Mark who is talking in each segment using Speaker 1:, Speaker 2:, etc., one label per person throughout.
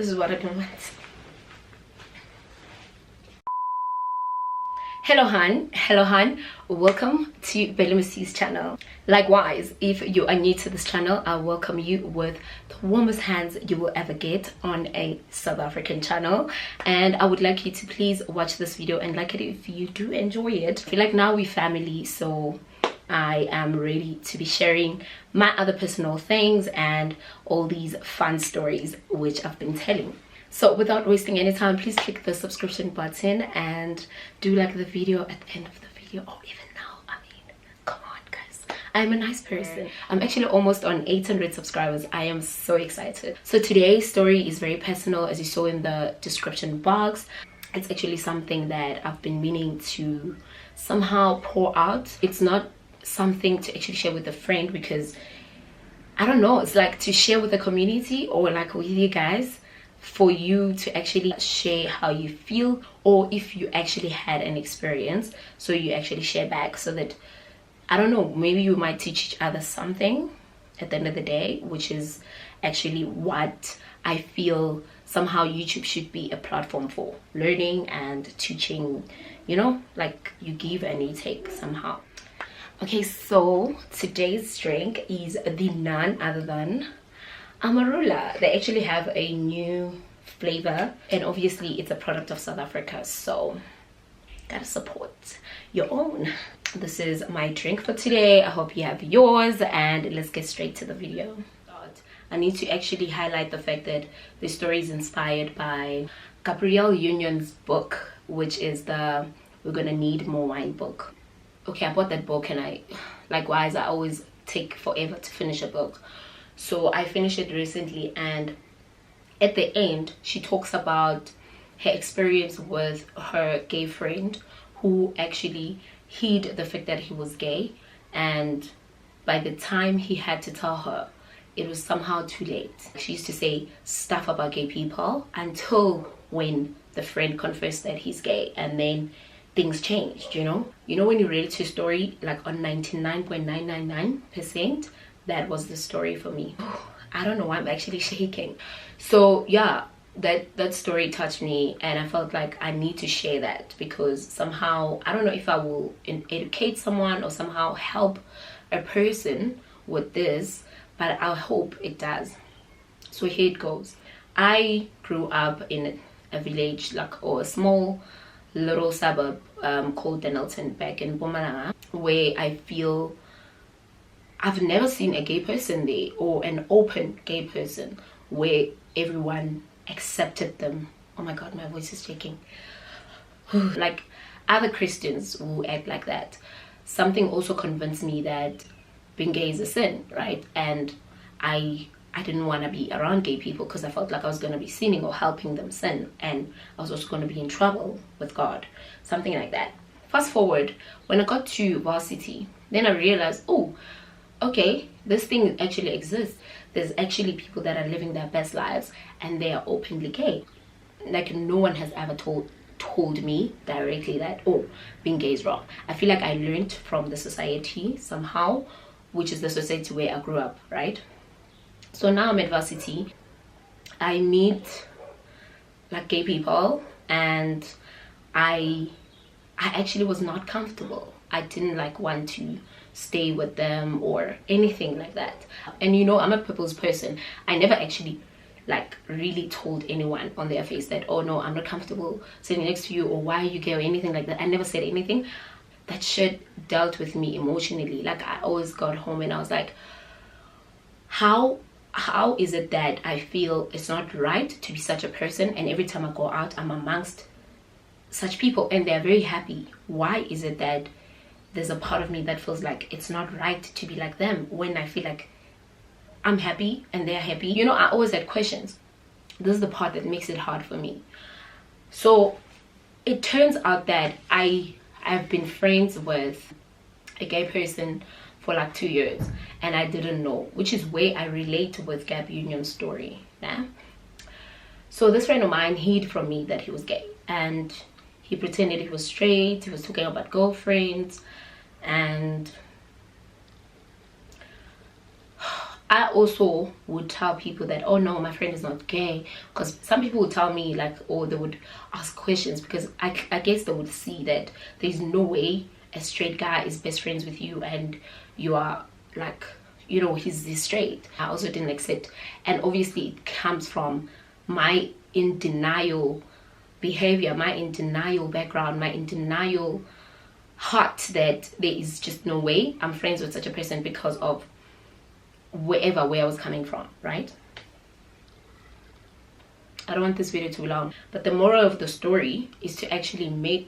Speaker 1: This is what I don't want. Hello hun, welcome to Belimisi's channel. Likewise, if you are new to this channel, I welcome you with the warmest hands you will ever get on a South African channel, and I would like you to please watch this video and like it if you do enjoy it. I feel like now we're family, so I am ready to be sharing my other personal things and all these fun stories which I've been telling. So without wasting any time, please click the subscription button and do like the video at the end of the video, or even now. I mean, come on guys, I'm a nice person. I'm actually almost on 800 subscribers. I am so excited. So today's story is very personal, as you saw in the description box. It's actually something that I've been meaning to somehow pour out. It's not something to actually share with a friend, because I don't know, it's like to share with the community or like with you guys, for you to actually share how you feel, or if you actually had an experience, so you actually share back, so that, I don't know, maybe you might teach each other something at the end of the day, which is actually what I feel somehow YouTube should be a platform for, learning and teaching, you know, like you give and you take somehow. Okay, so today's drink is the none other than Amarula. They actually have a new flavor, and obviously it's a product of South Africa, so gotta support your own. This is my drink for today. I hope you have yours, and let's get straight to the video. I need to actually highlight the fact that the story is inspired by Gabrielle Union's book, which is the We're Gonna Need More Wine book. Okay, I bought that book, and likewise I always take forever to finish a book. So I finished it recently, and at the end she talks about her experience with her gay friend, who actually hid the fact that he was gay, and by the time he had to tell her, it was somehow too late. She used to say stuff about gay people until when the friend confessed that he's gay, and then things changed, you know when you read your story like on 99.999%, that was the story for me. I don't know, I'm actually shaking. So yeah, that story touched me, and I felt like I need to share that, because somehow, I don't know if I will educate someone or somehow help a person with this, but I hope it does. So here it goes. I grew up in a village, or a small little suburb called Denelton, back in Mpumalanga, where I feel I've never seen a gay person there, or an open gay person where everyone accepted them. Oh my god, my voice is shaking. Like other Christians who act like that. Something also convinced me that being gay is a sin, right? And I didn't want to be around gay people, because I felt like I was going to be sinning or helping them sin, and I was also going to be in trouble with God, something like that. Fast forward, when I got to varsity, then I realized, oh, okay, this thing actually exists. There's actually people that are living their best lives, and they are openly gay. Like, no one has ever told me directly that, oh, being gay is wrong. I feel like I learned from the society somehow, which is the society where I grew up, right? So now I'm at varsity, I meet like gay people, and I actually was not comfortable. I didn't want to stay with them or anything like that. And I'm a people's person. I never actually really told anyone on their face that, oh no, I'm not comfortable sitting next to you, or why are you gay, or anything like that. I never said anything. That shit dealt with me emotionally. I always got home and I was like, how is it that I feel it's not right to be such a person, and every time I go out I'm amongst such people and they're very happy? Why is it that there's a part of me that feels like it's not right to be like them, when I feel like I'm happy and they're happy? I always had questions. This is the part that makes it hard for me. So it turns out that I've been friends with a gay person for 2 years, and I didn't know, which is where I relate with Gab Union's story. Yeah? So this friend of mine hid from me that he was gay, and he pretended he was straight. He was talking about girlfriends, and I also would tell people that, oh no, my friend is not gay, because some people would tell me like, or they would ask questions, because I guess they would see that there's no way a straight guy is best friends with you and you are like, you know, he's straight. I also didn't accept, and obviously it comes from my in denial behavior, my in denial background, my in denial heart, that there is just no way I'm friends with such a person because of where I was coming from, right? I don't want this video too long, but the moral of the story is to actually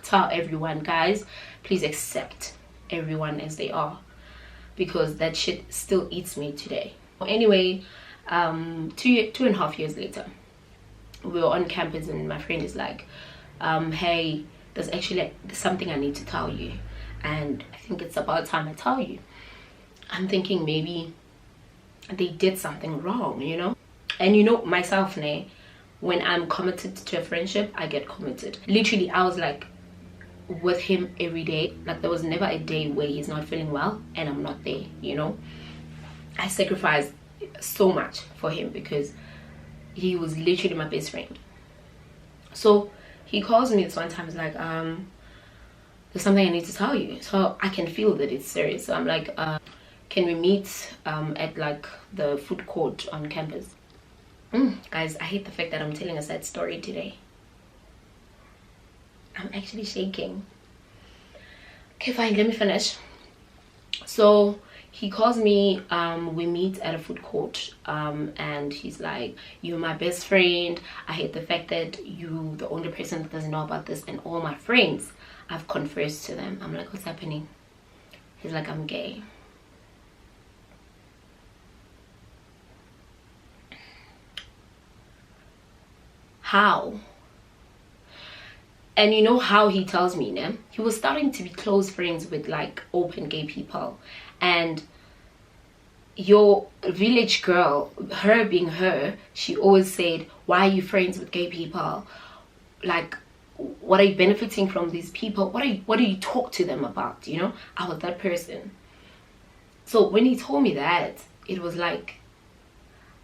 Speaker 1: tell everyone, guys, please accept everyone as they are, because that shit still eats me today. Anyway, 2.5 years later, we were on campus and my friend is like, hey, there's actually something I need to tell you, and I think it's about time I tell you. I'm thinking maybe they did something wrong, you know? And you know myself, when I'm committed to a friendship, I get committed. Literally, I was like with him every day. Like there was never a day where he's not feeling well and I'm not there, you know? I sacrificed so much for him because he was literally my best friend. So he calls me this one time, he's like, there's something I need to tell you. So I can feel that it's serious. So I'm like, can we meet at like the food court on campus? Guys, I hate the fact that I'm telling a sad story today. I'm actually shaking. Okay, fine, let me finish. So he calls me, we meet at a food court, and he's like, you're my best friend. I hate the fact that you the only person that doesn't know about this, and all my friends, I've confessed to them. I'm like, what's happening? He's like, I'm gay. How? And you know how he tells me, né? He was starting to be close friends with like open gay people, and your village girl, her being her, she always said, why are you friends with gay people? Like, what are you benefiting from these people? What do you talk to them about? You know, I was that person. So when he told me that, it was like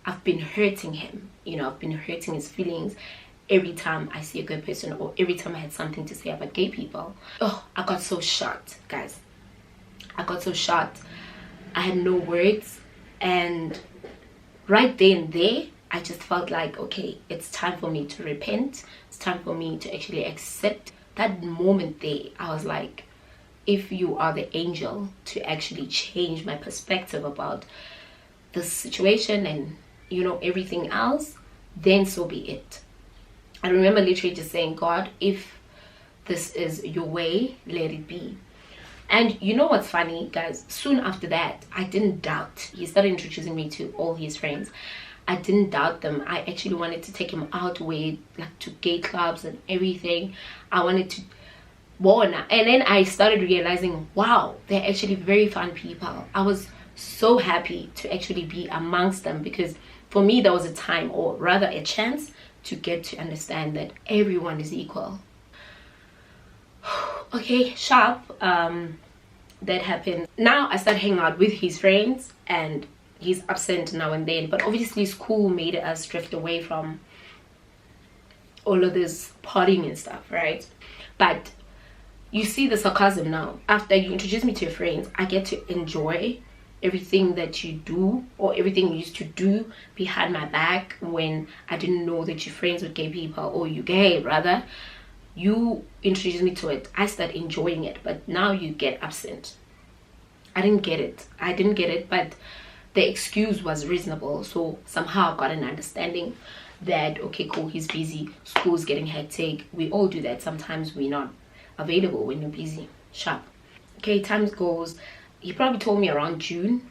Speaker 1: I've been hurting him, you know, I've been hurting his feelings every time I see a good person, or every time I had something to say about gay people. Oh, I got so shocked, guys. I got so shocked. I had no words, and right then and there, I just felt like, okay, it's time for me to repent. It's time for me to actually accept. That moment there, I was like, if you are the angel to actually change my perspective about this situation and, you know, everything else, then so be it. I remember literally just saying, God, if this is your way, let it be. And you know what's funny, guys? Soon after that, I didn't doubt. He started introducing me to all his friends. I didn't doubt them. I actually wanted to take him out with, like, to gay clubs and everything. I wanted to warn. And then I started realizing, wow, they're actually very fun people. I was so happy to actually be amongst them, because for me, there was a time, or rather a chance, to get to understand that everyone is equal. Okay, sharp. That happened. Now I started hanging out with his friends, and he's absent now and then, but obviously school made us drift away from all of this partying and stuff, right? But you see the sarcasm now. After you introduce me to your friends, I get to enjoy everything that you do, or everything you used to do behind my back when I didn't know that you're friends with gay people, or you gay rather. You introduced me to it. I start enjoying it, but now you get absent. I didn't get it, but the excuse was reasonable. So somehow I got an understanding that, okay, cool, he's busy, school's getting hectic. We all do that. Sometimes we're not available when you're busy. Sharp. Okay, time goes. He probably told me around June,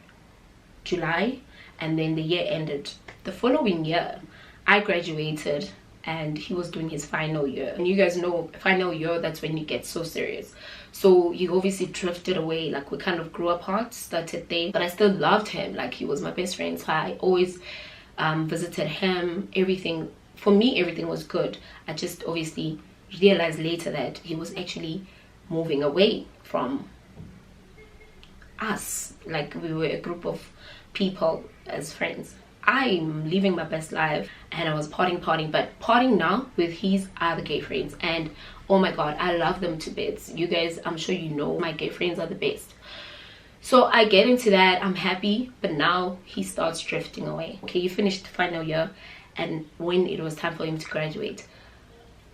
Speaker 1: July, and then the year ended. The following year, I graduated, and he was doing his final year. And you guys know, final year, that's when you get so serious. So he obviously drifted away. Like, we kind of grew apart, started there, but I still loved him. Like, he was my best friend, so I always visited him. Everything, for me, everything was good. I just obviously realized later that he was actually moving away from us. Like, we were a group of people as friends. I'm living my best life and I was partying, but partying now with his other gay friends, and oh my god, I love them to bits. You guys, I'm sure you know my gay friends are the best. So I get into that, I'm happy, but now he starts drifting away. Okay, you finished the final year, and when it was time for him to graduate,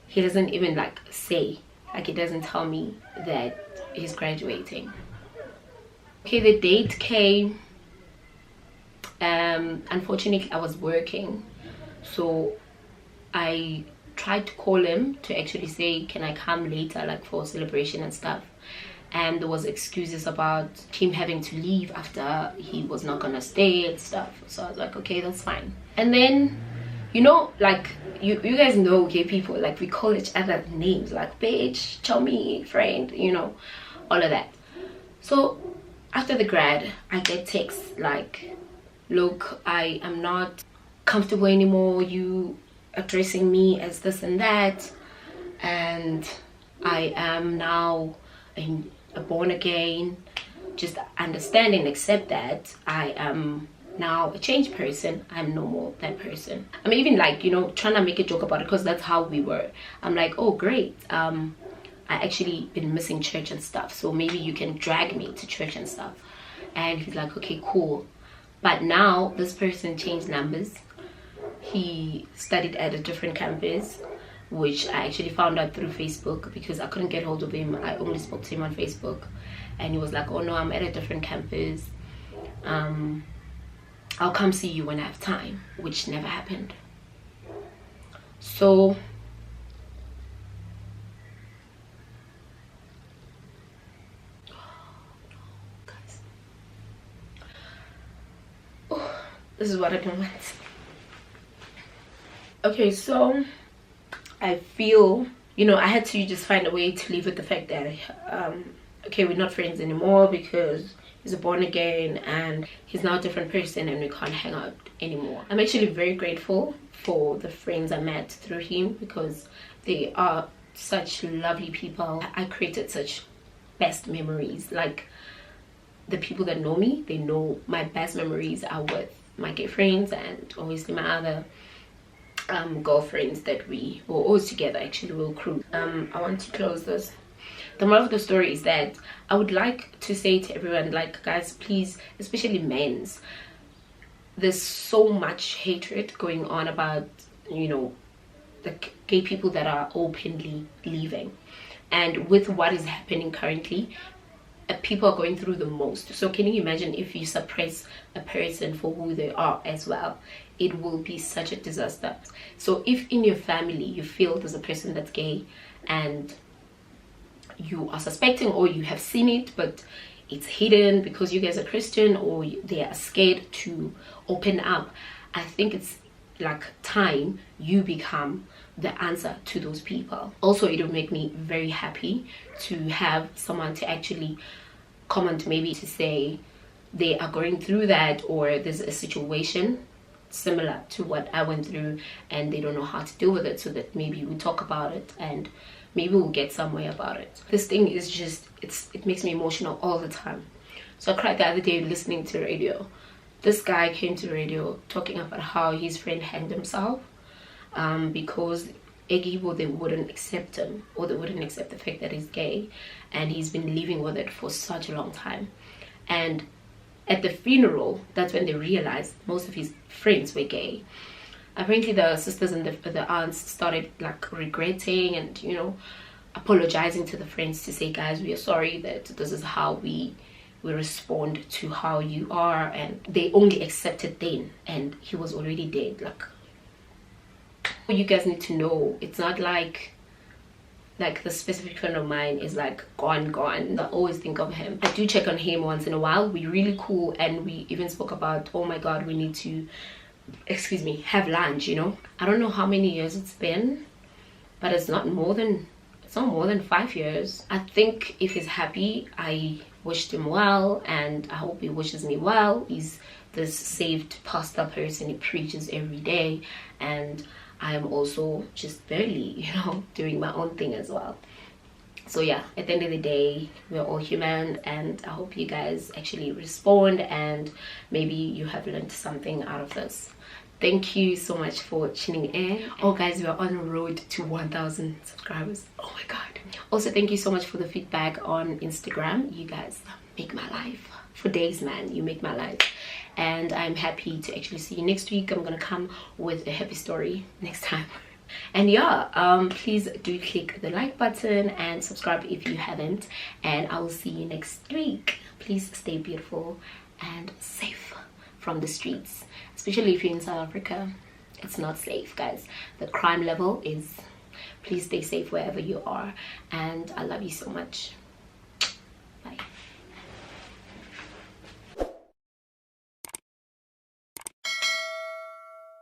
Speaker 1: he doesn't even like say, like he doesn't tell me that he's graduating. Okay, the date came. Unfortunately I was working, so I tried to call him to actually say, can I come later, like for celebration and stuff, and there was excuses about him having to leave after he was not gonna stay and stuff. So I was like, okay, that's fine. And then, you know, like you guys know gay people, like we call each other names like bitch, chummy, friend, you know, all of that. So after the grad, I get texts like, look, I am not comfortable anymore, you addressing me as this and that, and I am now a born again. Just understand and accept that I am now a changed person. I'm no more that person. I'm even like, you know, trying to make a joke about it because that's how we were. I'm like, oh great, I actually been missing church and stuff, so maybe you can drag me to church and stuff. And he's like, okay, cool. But now this person changed numbers. He studied at a different campus, which I actually found out through Facebook because I couldn't get hold of him. I only spoke to him on Facebook, and he was like, oh no, I'm at a different campus, I'll come see you when I have time, which never happened. So this is what I don't want. Okay, so I feel, you know, I had to just find a way to live with the fact that okay, we're not friends anymore because he's a born again and he's now a different person and we can't hang out anymore. I'm actually very grateful for the friends I met through him because they are such lovely people. I created such best memories. Like, the people that know me, they know my best memories are with my gay friends and obviously my other girlfriends that we were always together. Actually, we were crew. I want to close this. The moral of the story is that I would like to say to everyone, like, guys, please, especially men's, there's so much hatred going on about, you know, the gay people that are openly leaving, and with what is happening currently, people are going through the most. So can you imagine if you suppress a person for who they are as well? It will be such a disaster. So if in your family you feel there's a person that's gay and you are suspecting or you have seen it but it's hidden because you guys are Christian or they are scared to open up, I think it's like time you become the answer to those people. Also, it will make me very happy to have someone to actually comment, maybe to say they are going through that or there's a situation similar to what I went through and they don't know how to deal with it, so that maybe we talk about it and maybe we'll get somewhere about it. This thing is just, it makes me emotional all the time. So I cried the other day listening to radio. This guy came to radio talking about how his friend hanged himself because people, they wouldn't accept him, or they wouldn't accept the fact that he's gay, and he's been living with it for such a long time. And at the funeral, that's when they realized most of his friends were gay. Apparently the sisters and the aunts started like regretting and, you know, apologizing to the friends to say, guys, we are sorry that this is how we respond to how you are, and they only accepted then, and he was already dead. Like, you guys need to know, it's not like the specific friend of mine is like gone. I always think of him. I do check on him once in a while. We're really cool, and we even spoke about, oh my god, we need to, excuse me, have lunch, you know. I don't know how many years it's been, but it's not more than 5 years. I think if he's happy, I wished him well, and I hope he wishes me well. He's this saved pastor person, he preaches every day, and I am also just barely, you know, doing my own thing as well. So yeah, at the end of the day, we're all human, and I hope you guys actually respond and maybe you have learned something out of this. Thank you so much for tuning in. Oh guys, we're on the road to 1,000 subscribers. Oh my god. Also, thank you so much for the feedback on Instagram. You guys make my life for days, man. You make my life, and I'm happy to actually see you next week. I'm gonna come with a happy story next time. And yeah, please do click the like button and subscribe if you haven't, and I will see you next week. Please stay beautiful and safe from the streets, especially if you're in South Africa. It's not safe, guys. The crime level is, please stay safe wherever you are, and I love you so much.